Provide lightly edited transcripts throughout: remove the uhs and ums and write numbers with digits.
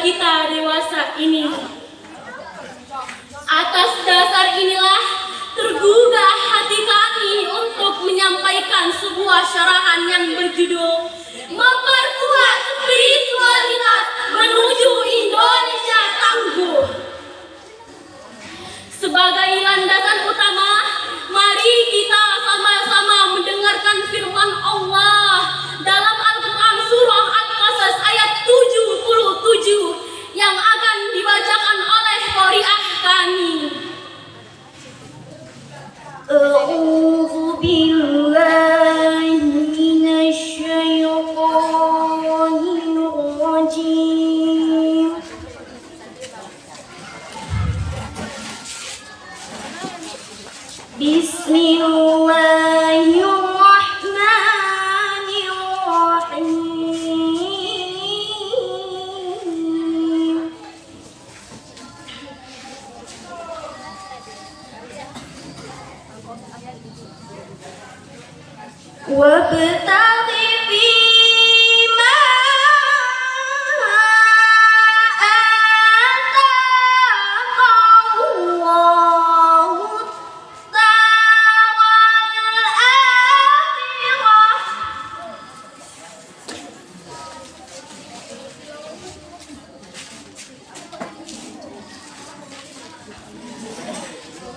kita dewasa ini. Atas dasar inilah tergugah hati kami untuk menyampaikan sebuah syarahan yang berjudul Memperkuat Spiritualitas Menuju Indonesia Tangguh. Sebagai landasan utama, mari kita sama-sama mendengarkan firman Allah dalam Al-Quran surah Al-Qasas ayat 77 yang akan dibacakan oleh qari'ah kami. A'udzu billahi minasy syaithanir rajim. Bismillahirrahmanirrahim. Wabtaghi fima ataka Allahu ad-daral akhirah.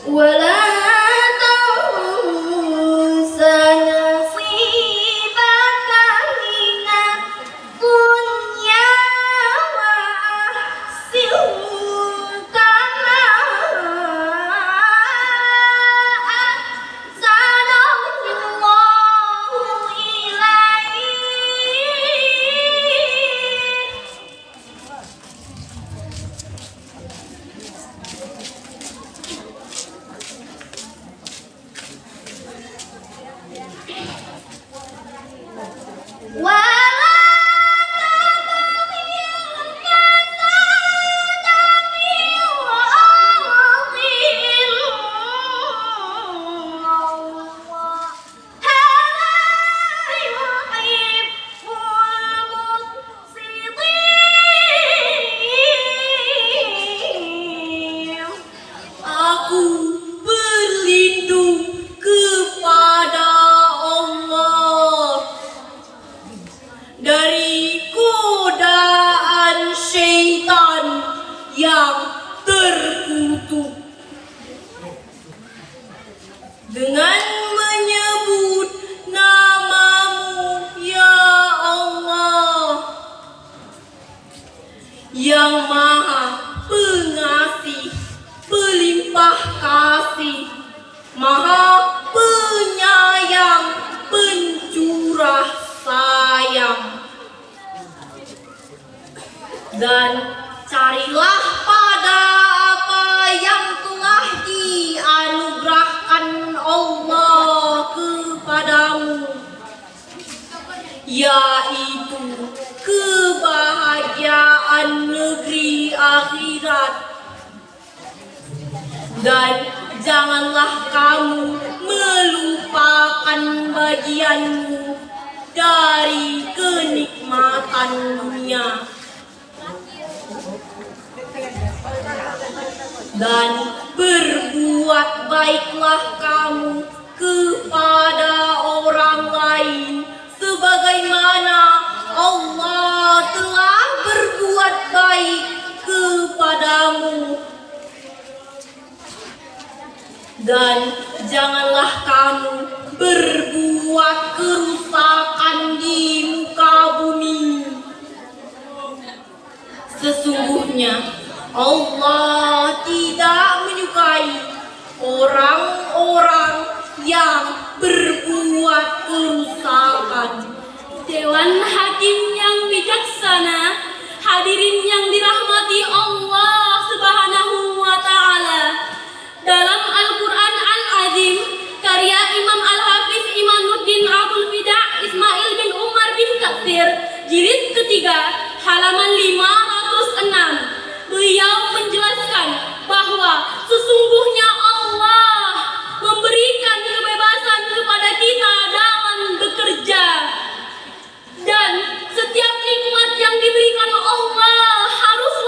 Wala dengan menyebut nama-Mu, ya Allah, yang Maha Pengasih, Pelimpah Kasih, Maha Penyayang, Pencurah Sayang. Dan carilah pada apa yang telah dianugerahkan Allah kepadamu, yaitu kebahagiaan negeri akhirat. Dan janganlah kamu melupakan bagianmu dari kenikmatan dunia. Dan berbuat baiklah kamu kepada orang lain sebagaimana Allah telah berbuat baik kepadamu. Dan janganlah kamu berbuat kerusakan di muka bumi. Sesungguhnya Allah tidak menyukai orang-orang yang berbuat kerusakan. Dewan Hakim yang bijaksana, hadirin yang dirahmati Allah Subhanahu wa Ta'ala. Dalam Al-Quran Al-Azim, karya Imam Al-Hafiz Imanuddin Abdul Fida Ismail bin Umar bin Katsir, jilid ketiga, halaman 506. Beliau menjelaskan bahwa sesungguhnya Allah memberikan kebebasan kepada kita dalam bekerja. Dan setiap nikmat yang diberikan Allah harus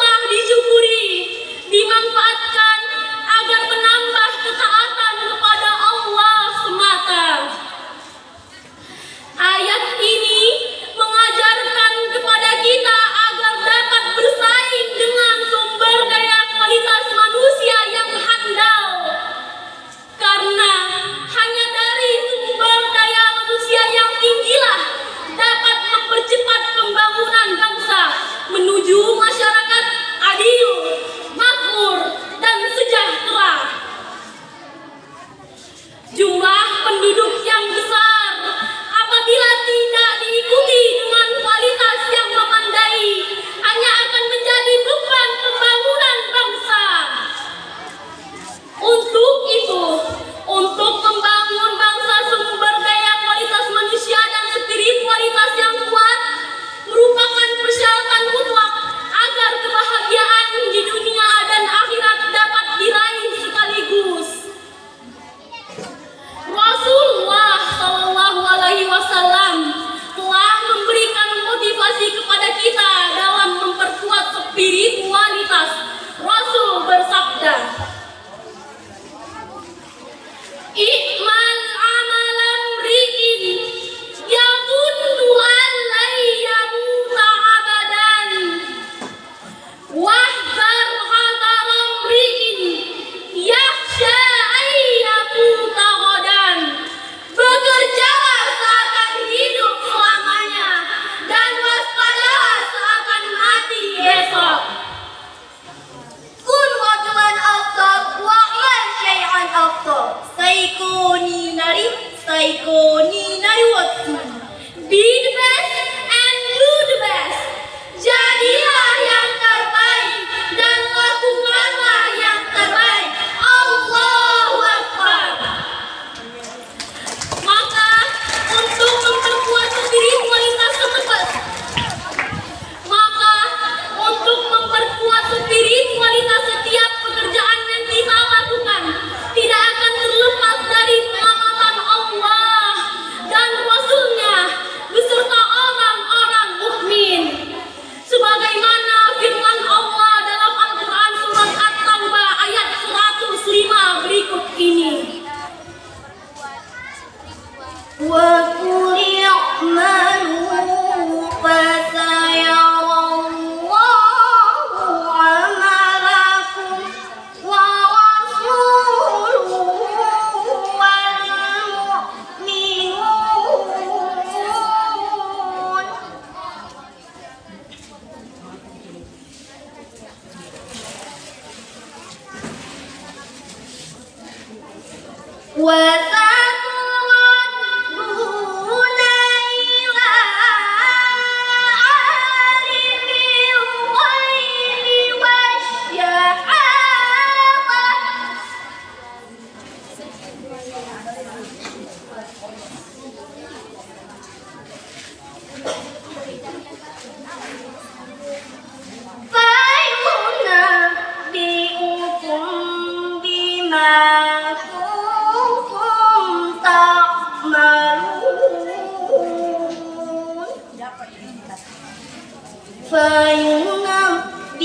فينبئكم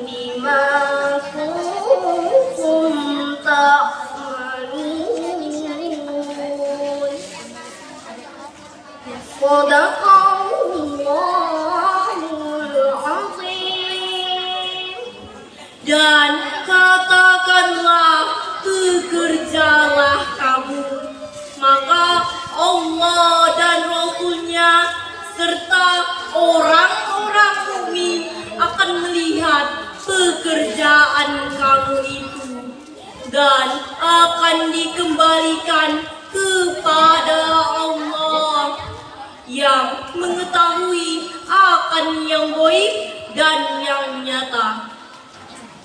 بما كنتم تعملون. صدق Allahul Azim. Dan katakanlah, bekerjalah kamu, maka Allah dan Rasul-Nya serta orang-orang mukmin akan melihat pekerjaan kamu itu dan akan dikembalikan kepada Allah yang mengetahui akan yang gaib dan yang nyata.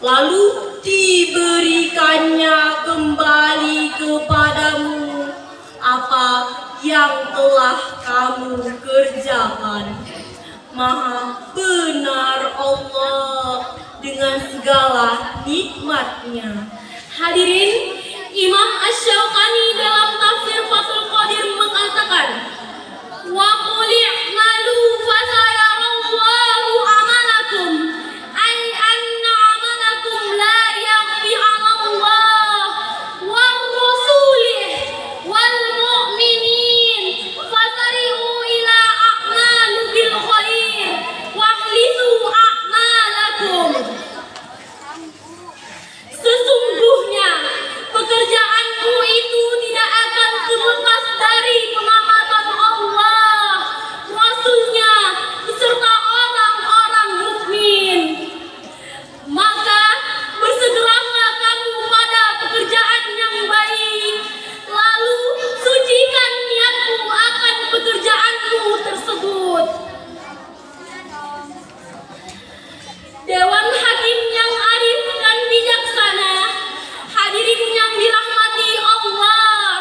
Lalu diberikannya kembali kepadamu apa yang telah kamu kerjakan. Maha benar Allah dengan segala nikmatnya. Hadirin, Imam Asy-Syaukani dalam tafsir Fathul Qadir mengatakan, wa qul i'malu fasayarallahu amalakum, ay anna amalakum la yakhfi 'ala Allah war rasulih wal mu'minin fasari'u ila a'malu bil khair wahlisu a'malakum. Sesungguhnya pekerjaanmu itu tidak akan terlepas dari pengamatan Allah, Rasul-Nya beserta orang-orang mukmin. Maka bersegeralah kamu pada pekerjaan yang baik, lalu sucikan niatmu akan pekerjaanmu tersebut. Dewan Hakim yang arif dan bijaksana, hadirin yang dirahmati Allah,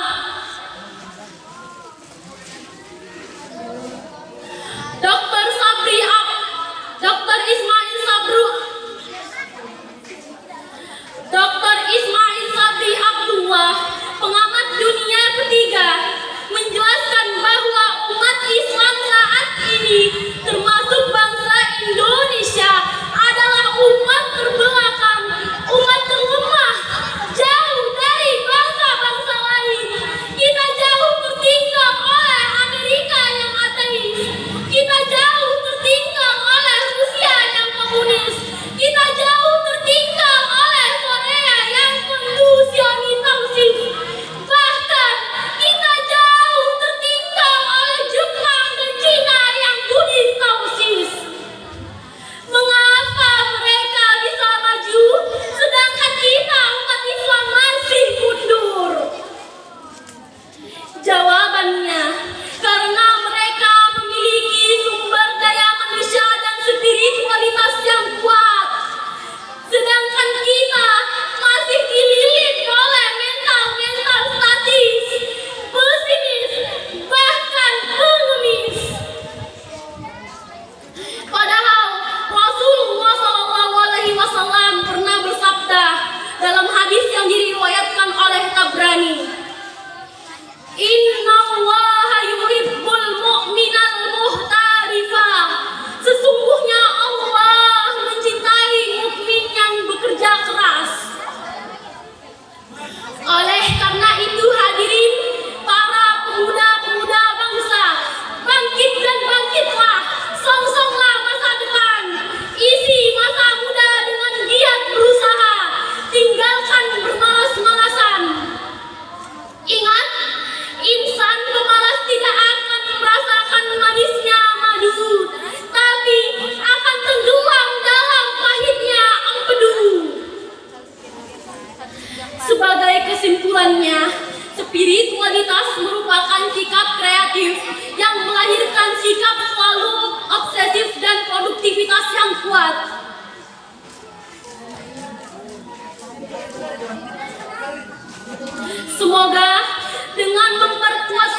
Dr. Ismail Sabri Abdullah, pengamat dunia ketiga, menjelaskan bahwa umat Islam saat ini termasuk bangsa Indonesia adalah umat terbelakang, umat terlemah, jauh dari bangsa-bangsa lain. Kita jauh tertinggal oleh Amerika yang ateis, kita jauh tertinggal oleh Rusia yang komunis, kita jauh tertinggal oleh Korea yang konfusianisme, bahkan kita jauh tertinggal oleh Jepang dan Cina yang Buddhis tausis. Mengapa mereka bisa maju sedangkan kita umat Islam masih mundur? Jawabannya, karena mereka memiliki sumber daya manusia dan spiritualitas yang kuat, sedangkan kita masih dililit oleh mental statis, pesimis, bahkan pengemis. Padahal Rasulullah SAW pernah bersabda dalam hadis yang diriwayatkan oleh Tabrani, Inna Allaha yuhibbul mu'minal muhtarifa. Sesungguhnya Allah mencintai mukmin yang bekerja keras. Oleh karena itu hadirin, para pemuda-pemuda bangsa, bangkit dan bangkitlah, songsonglah masa depan, isi masa muda dengan giat berusaha, tinggalkan bermalas-malasan. Ingat, insan pemalas tidak akan merasakan manisnya madu, tapi akan tenggelam dalam pahitnya empedu. Sebagai kesimpulannya, spiritualitas merupakan sikap kreatif yang melahirkan sikap selalu obsesif dan produktivitas yang kuat. Semoga dengan memperkuat